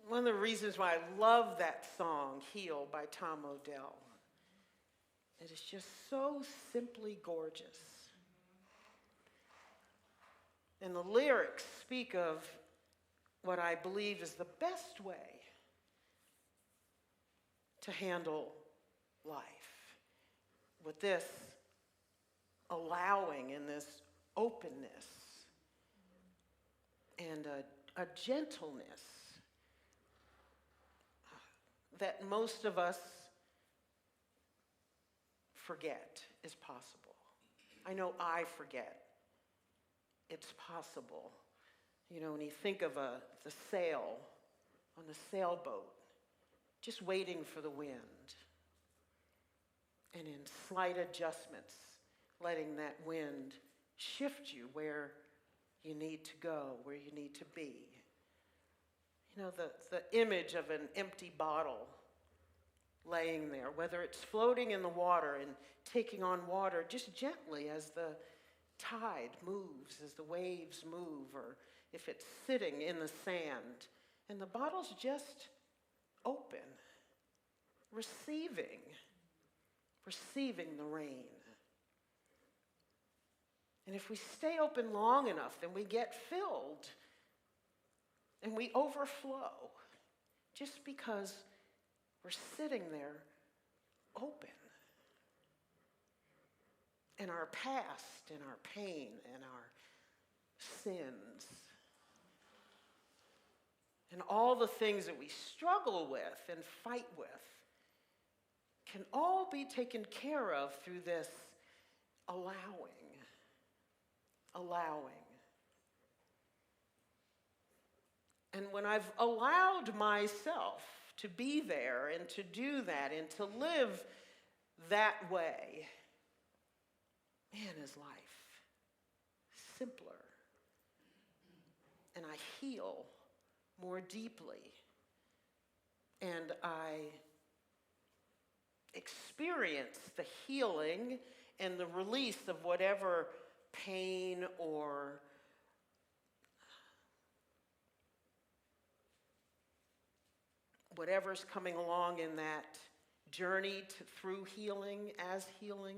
One of the reasons why I love that song, Heal by Tom Odell, it is just so simply gorgeous. And the lyrics speak of what I believe is the best way to handle life, with this allowing and this openness and a gentleness that most of us forget is possible. I know I forget it's possible. You know, when you think of the sail on the sailboat, just waiting for the wind, and in slight adjustments, letting that wind shift you where you need to go, where you need to be. You know, the image of an empty bottle laying there, whether it's floating in the water and taking on water just gently as the tide moves, as the waves move, or if it's sitting in the sand, and the bottle's just open, receiving the rain. And if we stay open long enough, then we get filled and we overflow just because we're sitting there open. And our past and our pain and our sins and all the things that we struggle with and fight with can all be taken care of through this allowing. And when I've allowed myself to be there and to do that and to live that way, man, is life simpler. And I heal more deeply. And I experience the healing and the release of whatever pain or whatever's coming along in that journey through healing, as healing.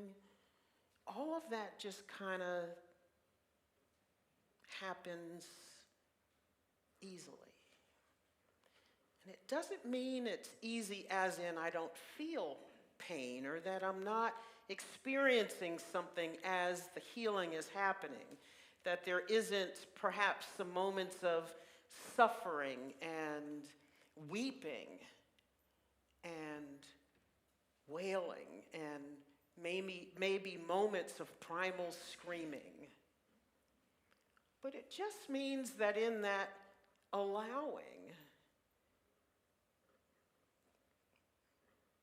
All of that just kind of happens easily. And it doesn't mean it's easy as in I don't feel pain or that I'm not experiencing something as the healing is happening, that there isn't perhaps some moments of suffering and weeping and wailing and maybe moments of primal screaming. But it just means that in that allowing,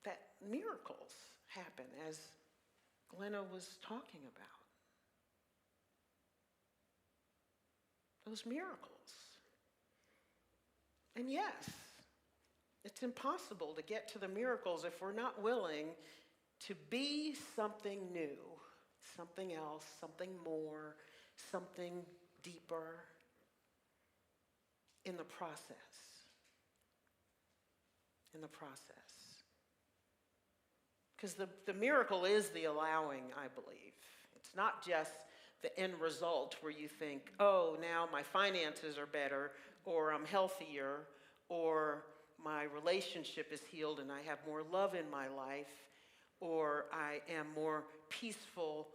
that miracles happen, as Glenna was talking about. Those miracles. And yes, it's impossible to get to the miracles if we're not willing to be something new, something else, something more, something deeper in the process. Because the miracle is the allowing, I believe. It's not just the end result where you think, oh, now my finances are better, or I'm healthier, or my relationship is healed and I have more love in my life, or I am more peaceful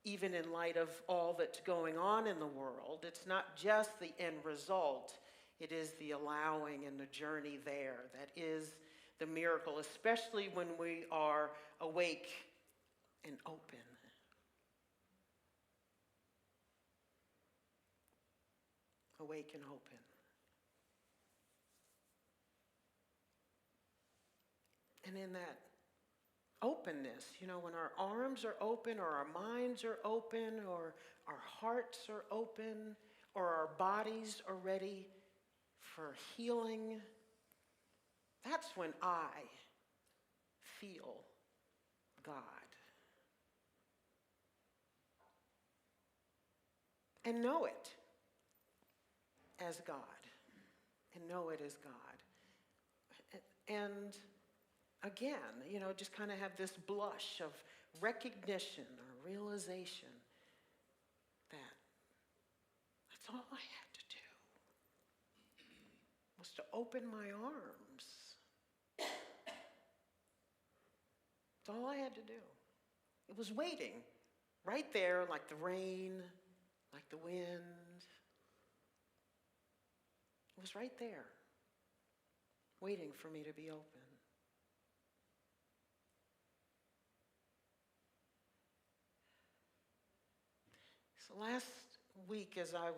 even in light of all that's going on in the world. It's not just the end result. It is the allowing and the journey there that is the miracle, especially when we are awake and open. Awake and open. And in that openness, you know, when our arms are open or our minds are open or our hearts are open or our bodies are ready for healing, that's when I feel God. And know it. as God and know it as God. And again, just kind of have this blush of recognition or realization that that's all I had to do was to open my arms. That's all I had to do. It was waiting right there, like the rain, like the wind. It was right there, waiting for me to be open. So last week as I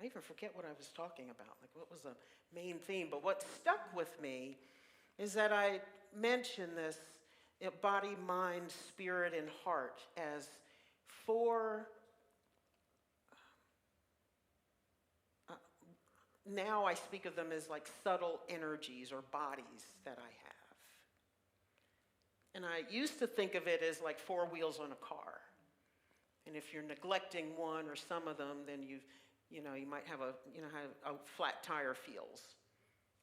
even forget what I was talking about, like what was the main theme, but what stuck with me is that I mentioned this body, mind, spirit, and heart as four, now I speak of them as like subtle energies or bodies that I have. And I used to think of it as like four wheels on a car. And if you're neglecting one or some of them, then you might have how a flat tire feels,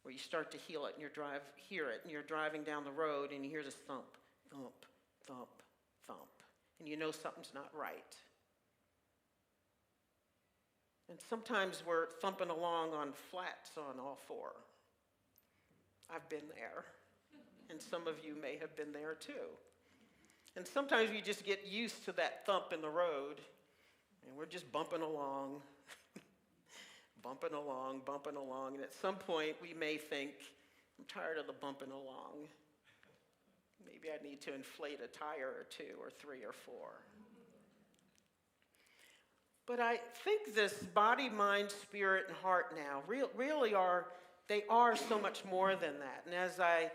where you start to hear it and you're driving down the road and you hear this thump, thump, thump, thump, and you know something's not right. And sometimes we're thumping along on flats on all four. I've been there, and some of you may have been there too. And sometimes we just get used to that thump in the road, and we're just bumping along, bumping along, bumping along. And at some point, we may think, I'm tired of the bumping along. Maybe I need to inflate a tire or two or three or four. But I think this body, mind, spirit, and heart now really are so much more than that. And as I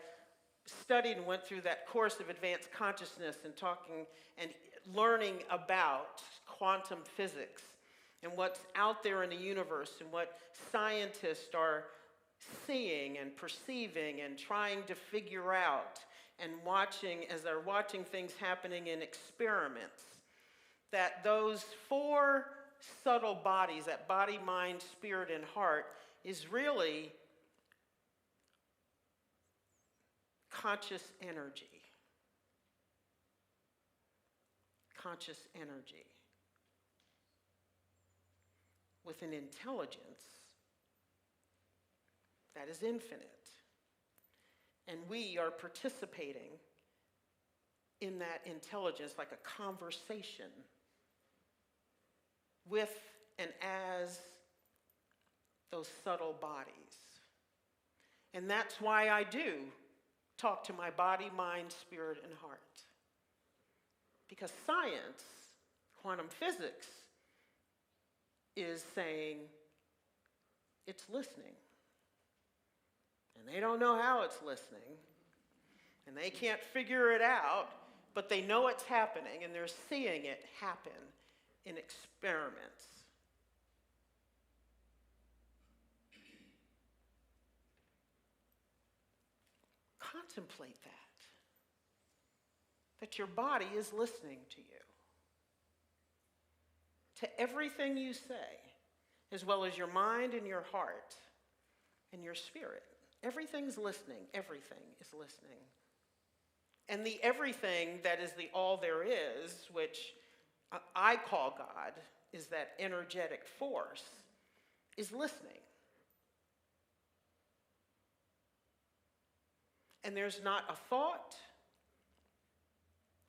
studied and went through that course of advanced consciousness and talking and learning about quantum physics and what's out there in the universe and what scientists are seeing and perceiving and trying to figure out and watching as they're watching things happening in experiments, that those four subtle bodies, that body, mind, spirit, and heart, is really conscious energy. Conscious energy with an intelligence that is infinite. And we are participating in that intelligence like a conversation with and as those subtle bodies. And that's why I do talk to my body, mind, spirit, and heart. Because science, quantum physics, is saying it's listening. And they don't know how it's listening. And they can't figure it out, but they know it's happening, and they're seeing it happen in experiments. Contemplate that your body is listening to you, to everything you say, as well as your mind and your heart and your spirit. Everything's listening. Everything is listening. And the everything that is the all there is, which I call God, is that energetic force, is listening. And there's not a thought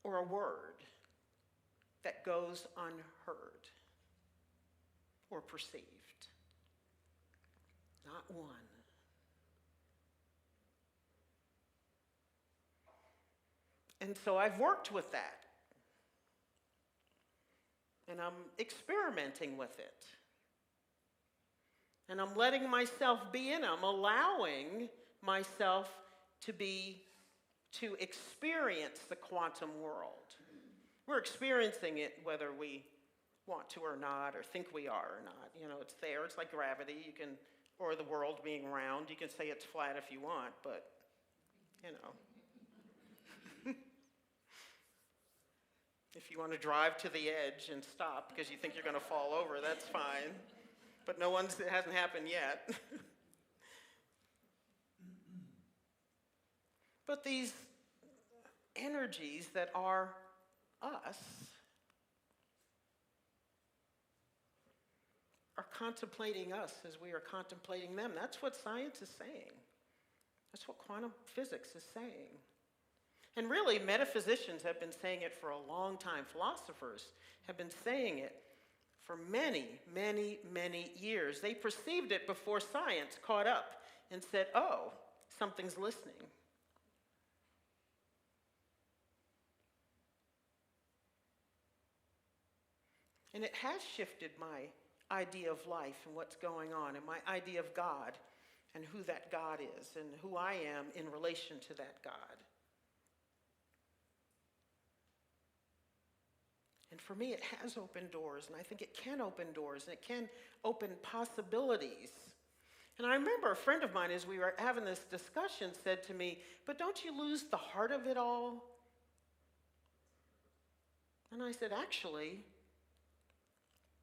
or a word that goes unheard or perceived. Not one. And so I've worked with that. And I'm experimenting with it. And I'm letting myself be in it. I'm allowing myself to experience the quantum world. We're experiencing it whether we want to or not, or think we are or not. You know, it's there. It's like gravity. You can, or the world being round. You can say it's flat if you want, but, you know. If you want to drive to the edge and stop because you think you're going to fall over, that's fine. but it hasn't happened yet. But these energies that are us are contemplating us as we are contemplating them. That's what science is saying. That's what quantum physics is saying. And really, metaphysicians have been saying it for a long time. Philosophers have been saying it for many, many, many years. They perceived it before science caught up and said, oh, something's listening. And it has shifted my idea of life and what's going on, and my idea of God and who that God is and who I am in relation to that God. And for me, it has opened doors, and I think it can open doors, and it can open possibilities. And I remember a friend of mine, as we were having this discussion, said to me, but don't you lose the heart of it all? And I said, actually,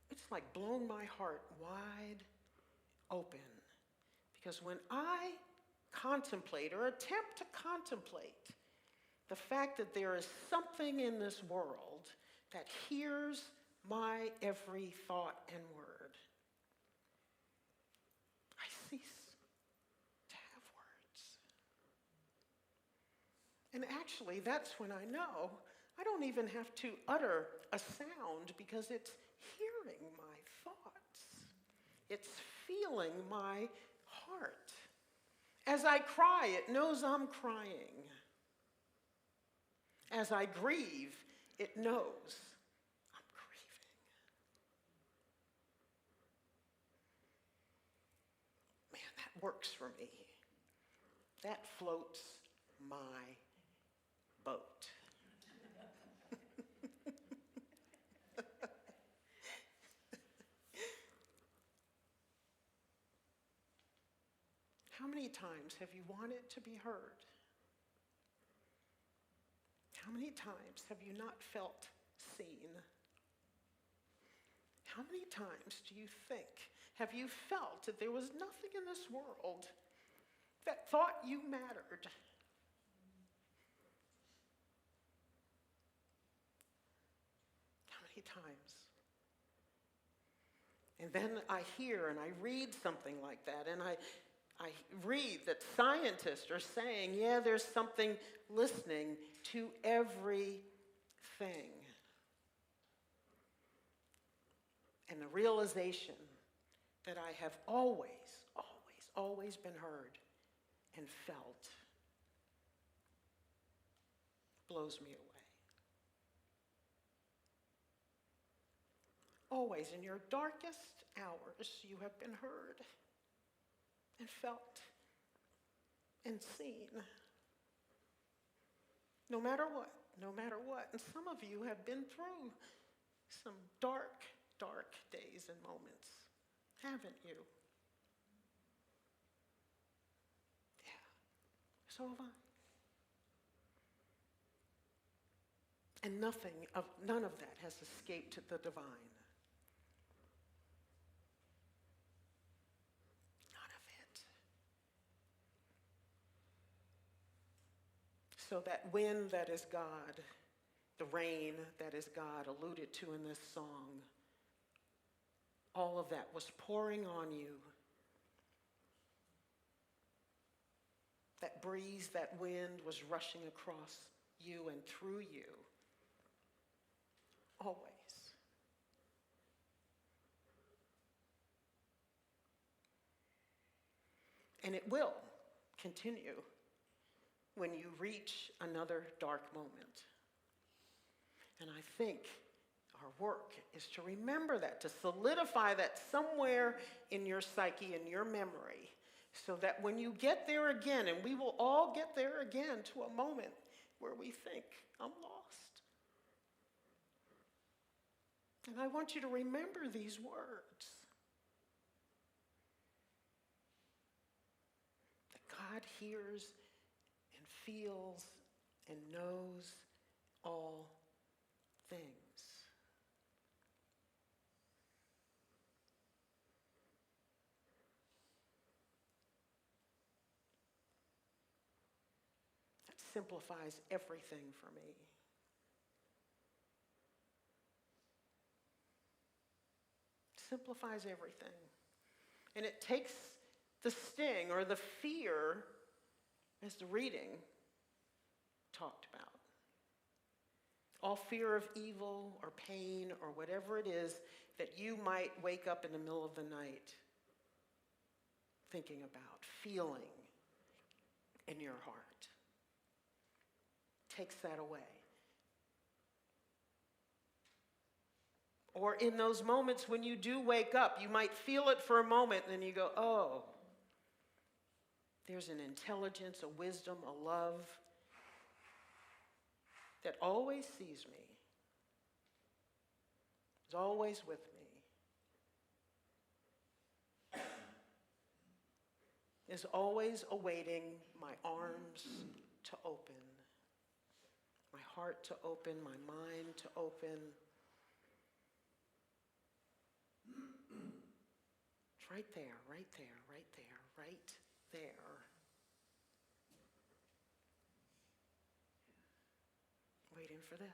it's like blown my heart wide open. Because when I contemplate or attempt to contemplate the fact that there is something in this world that hears my every thought and word, I cease to have words. And actually, that's when I know I don't even have to utter a sound, because it's hearing my thoughts. It's feeling my heart. As I cry, it knows I'm crying. As I grieve, it knows I'm grieving. Man, that works for me. That floats my boat. How many times have you wanted to be heard? How many times have you not felt seen? How many times do you think, have you felt that there was nothing in this world that thought you mattered? How many times? And then I hear and I read something like that, and I read that scientists are saying, yeah, there's something listening to everything. And the realization that I have always, always, always been heard and felt blows me away. Always, in your darkest hours, you have been heard and felt and seen. No matter what, no matter what. And some of you have been through some dark, dark days and moments, haven't you? Yeah, so have I. And none of that has escaped the divine. So that wind that is God, the rain that is God, alluded to in this song, all of that was pouring on you. That breeze, that wind was rushing across you and through you. Always. And it will continue when you reach another dark moment. And I think our work is to remember that, to solidify that somewhere in your psyche, in your memory, so that when you get there again, and we will all get there again to a moment where we think, I'm lost. And I want you to remember these words. That God hears and feels and knows all things. simplifies everything for me. Simplifies everything. And it takes the sting or the fear, as the reading talked about. All fear of evil or pain or whatever it is that you might wake up in the middle of the night thinking about, feeling in your heart. Takes that away. Or in those moments when you do wake up, you might feel it for a moment and then you go, oh, there's an intelligence, a wisdom, a love that always sees me, is always with me, is always awaiting my arms to open, my heart to open, my mind to open. It's right there, right there, right there, right there. Waiting for this.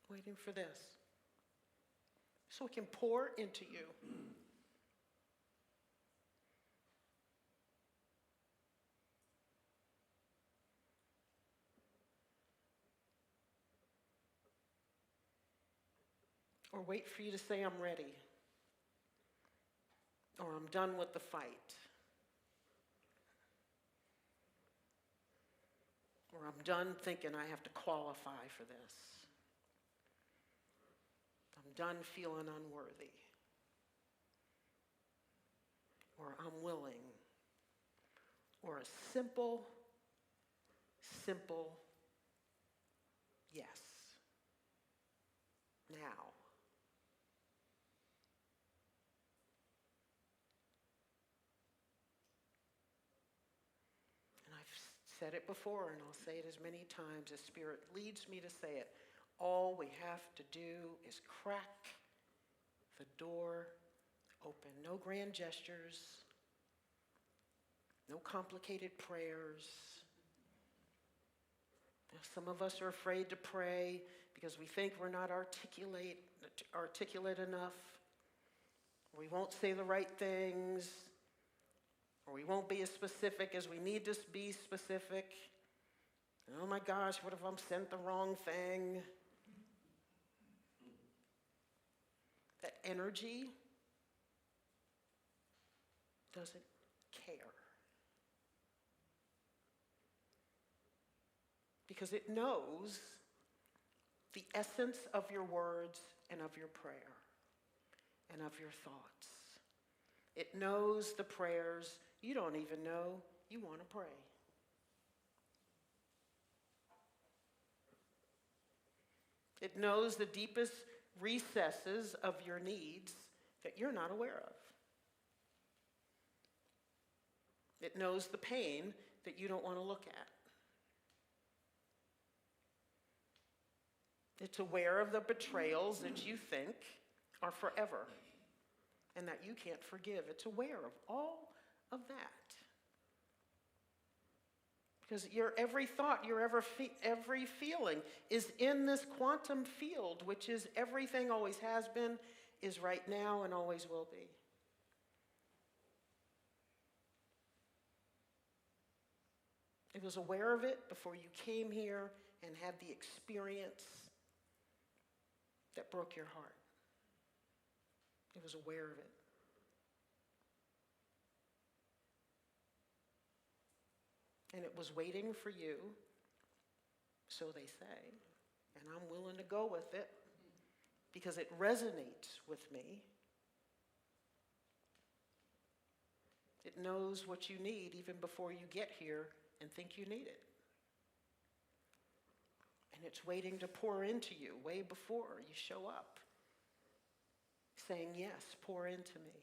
Waiting for this. So it can pour into you. Or wait for you to say, I'm ready. Or I'm done with the fight. Or I'm done thinking I have to qualify for this. I'm done feeling unworthy. Or I'm willing. Or a simple yes. Now. Said it before, and I'll say it as many times as Spirit leads me to say it. All we have to do is crack the door open. No grand gestures, no complicated prayers. Some of us are afraid to pray because we think we're not articulate enough. We won't say the right things. Or we won't be as specific as we need to be specific. Oh my gosh, what if I'm sent the wrong thing? That energy doesn't care. Because it knows the essence of your words and of your prayer and of your thoughts. It knows the prayers you don't even know you want to pray. It knows the deepest recesses of your needs that you're not aware of. It knows the pain that you don't want to look at. It's aware of the betrayals that you think are forever and that you can't forgive. It's aware of all of that. Because your every thought, your every feeling is in this quantum field, which is everything always has been, is right now, and always will be. It was aware of it before you came here and had the experience that broke your heart. It was aware of it. And it was waiting for you, so they say, and I'm willing to go with it because it resonates with me. It knows what you need even before you get here and think you need it. And it's waiting to pour into you way before you show up, saying, yes, pour into me.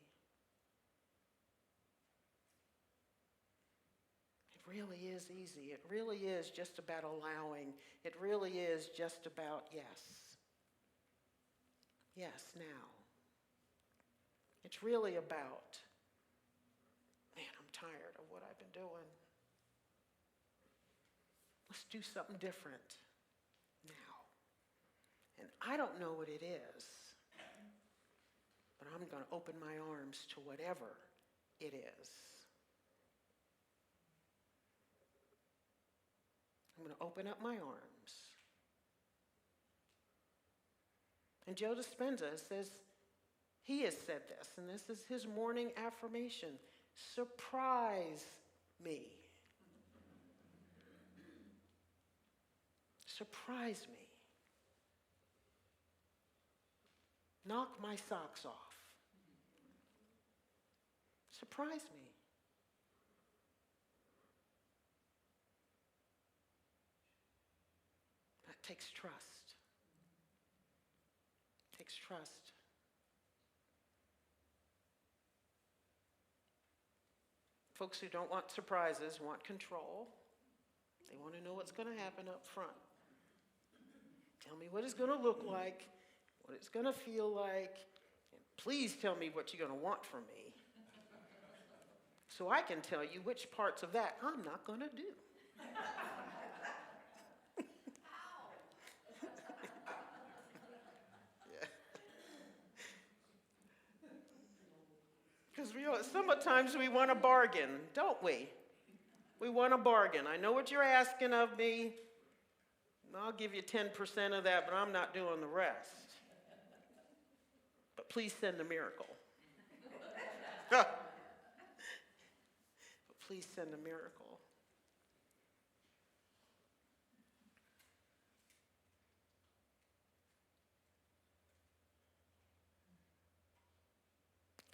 It really is easy. It really is just about allowing. It really is just about yes. Yes, now. It's really about tired of what I've been doing. Let's do something different now. And I don't know what it is, but I'm going to open my arms to whatever it is. I'm going to open up my arms. And Joe Dispenza says, he has said this, and this is his morning affirmation: surprise me. Surprise me. Knock my socks off. Surprise me. That takes trust. Takes trust. Folks who don't want surprises want control. They want to know what's going to happen up front. Tell me what it's going to look like, what it's going to feel like, and please tell me what you're going to want from me, so I can tell you which parts of that I'm not going to do. Because sometimes we want a bargain, don't we? We want a bargain. I know what you're asking of me. I'll give you 10% of that, but I'm not doing the rest. But please send a miracle. But please send a miracle.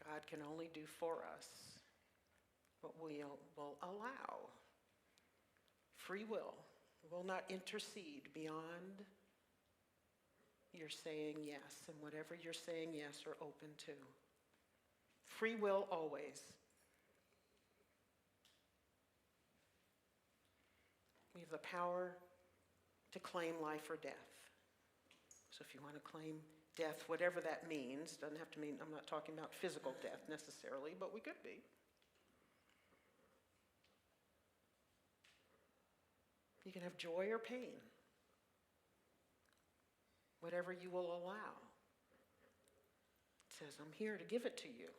God can only do for us what we will allow. Free will not intercede beyond your saying yes, and whatever you're saying yes or open to. Free will always. We have the power to claim life or death. So if you want to claim death, whatever that means, doesn't have to mean, I'm not talking about physical death necessarily, but we could be. You can have joy or pain, whatever you will allow. It says, I'm here to give it to you.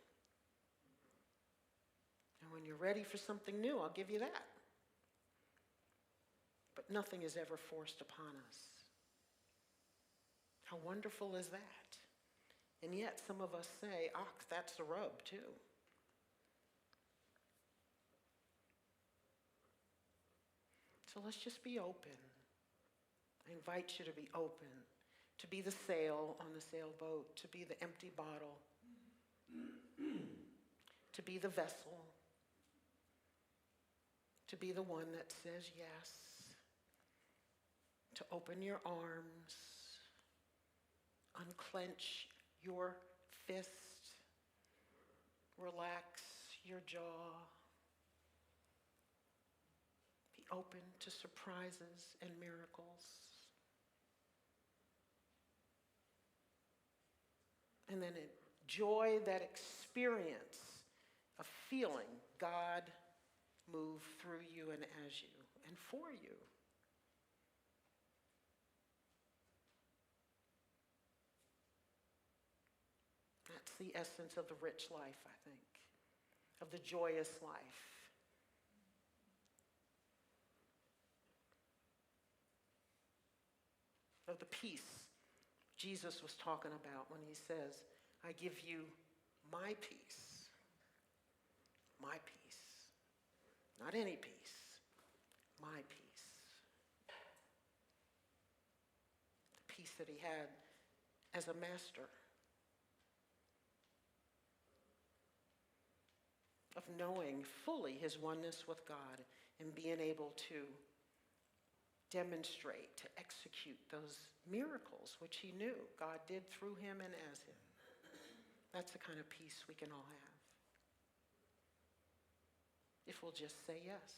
And when you're ready for something new, I'll give you that. But nothing is ever forced upon us. How wonderful is that? And yet some of us say, that's the rub too. So let's just be open. I invite you to be open, to be the sail on the sailboat, to be the empty bottle, to be the vessel, to be the one that says yes, to open your arms, unclench your fist, relax your jaw, be open to surprises and miracles. And then enjoy that experience of feeling God move through you and as you and for you. That's the essence of the rich life, I think, of the joyous life. Of the peace Jesus was talking about when he says, I give you my peace. My peace. Not any peace. My peace. The peace that he had as a master. Of knowing fully his oneness with God and being able to demonstrate, to execute those miracles which he knew God did through him and as him. That's the kind of peace we can all have, if we'll just say yes.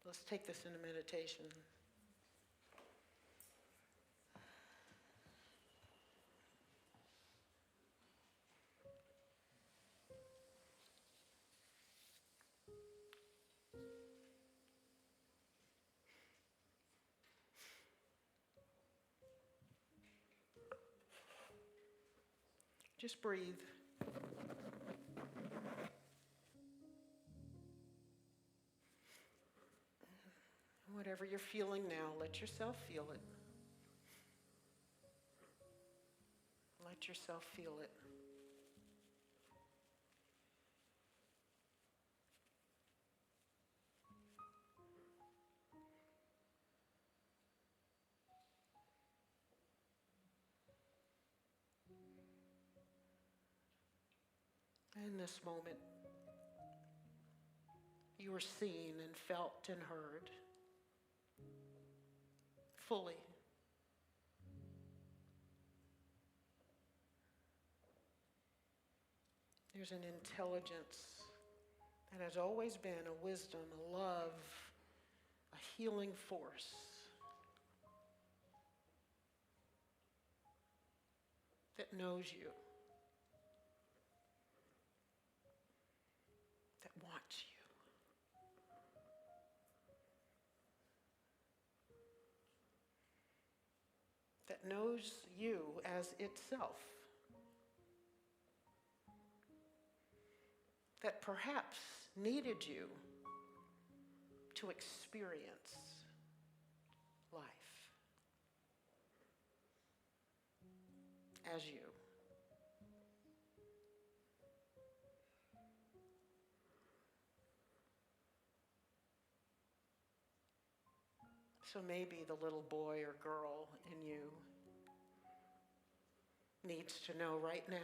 Let's take this into meditation. Just breathe. Whatever you're feeling now, let yourself feel it. Let yourself feel it. In this moment, you were seen and felt and heard fully. There's an intelligence that has always been, a wisdom, a love, a healing force that knows you, that wants you. That knows you as itself. That perhaps needed you to experience life as you. So maybe the little boy or girl in you needs to know right now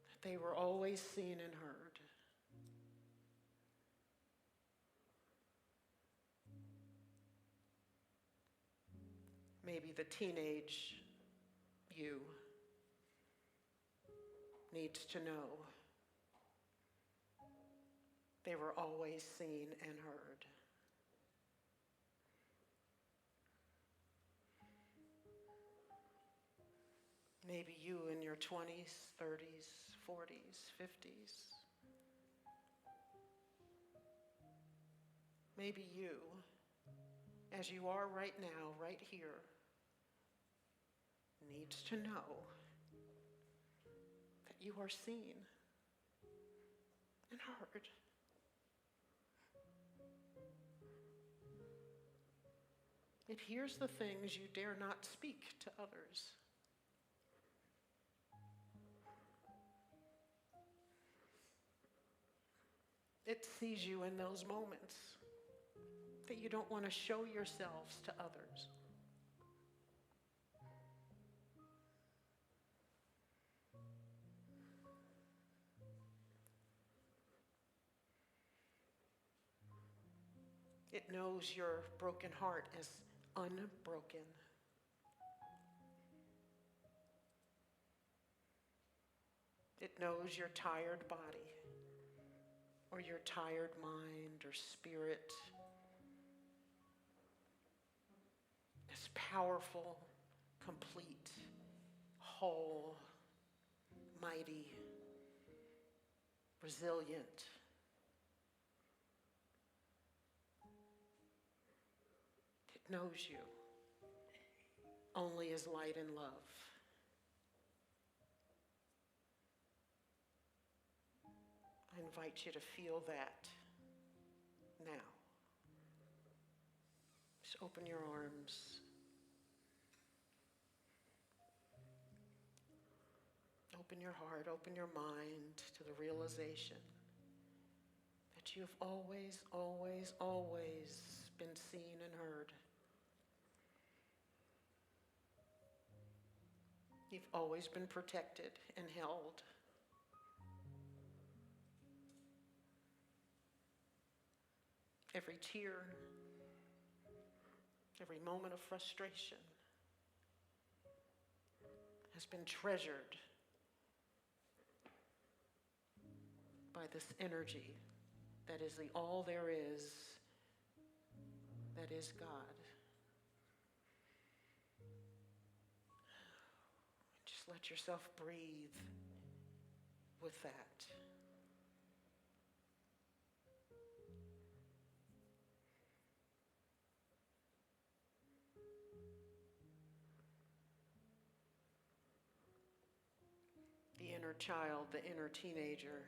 that they were always seen and heard. Maybe the teenage you needs to know they were always seen and heard. Maybe you in your 20s, 30s, 40s, 50s. Maybe you, as you are right now, right here, needs to know that you are seen and heard. It hears the things you dare not speak to others. It sees you in those moments that you don't want to show yourselves to others. It knows your broken heart is unbroken. It knows your tired body or your tired mind or spirit is powerful, complete, whole, mighty, resilient. It knows you only as light and love. I invite you to feel that now. Just open your arms. Open your heart, open your mind to the realization that you've always, always, always been seen and heard. You've always been protected and held. Every tear, every moment of frustration has been treasured by this energy that is the all there is, that is God. Just let yourself breathe with that. inner child, the inner teenager,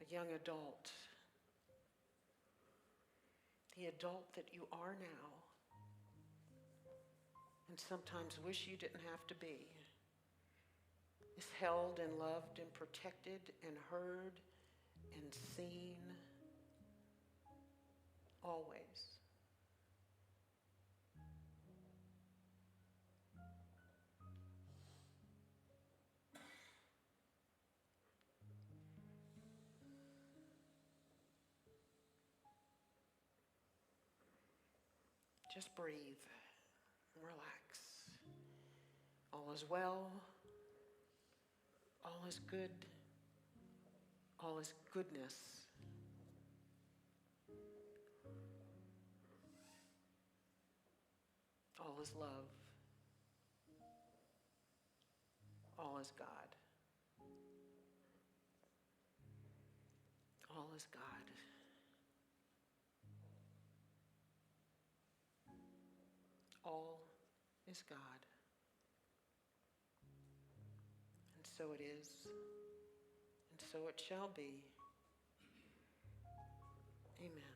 the young adult, the adult that you are now, and sometimes wish you didn't have to be, is held and loved and protected and heard and seen always. Just breathe, relax. All is well, all is good, all is goodness. All is love. All is God. All is God. All is God. And so it is, and so it shall be. Amen.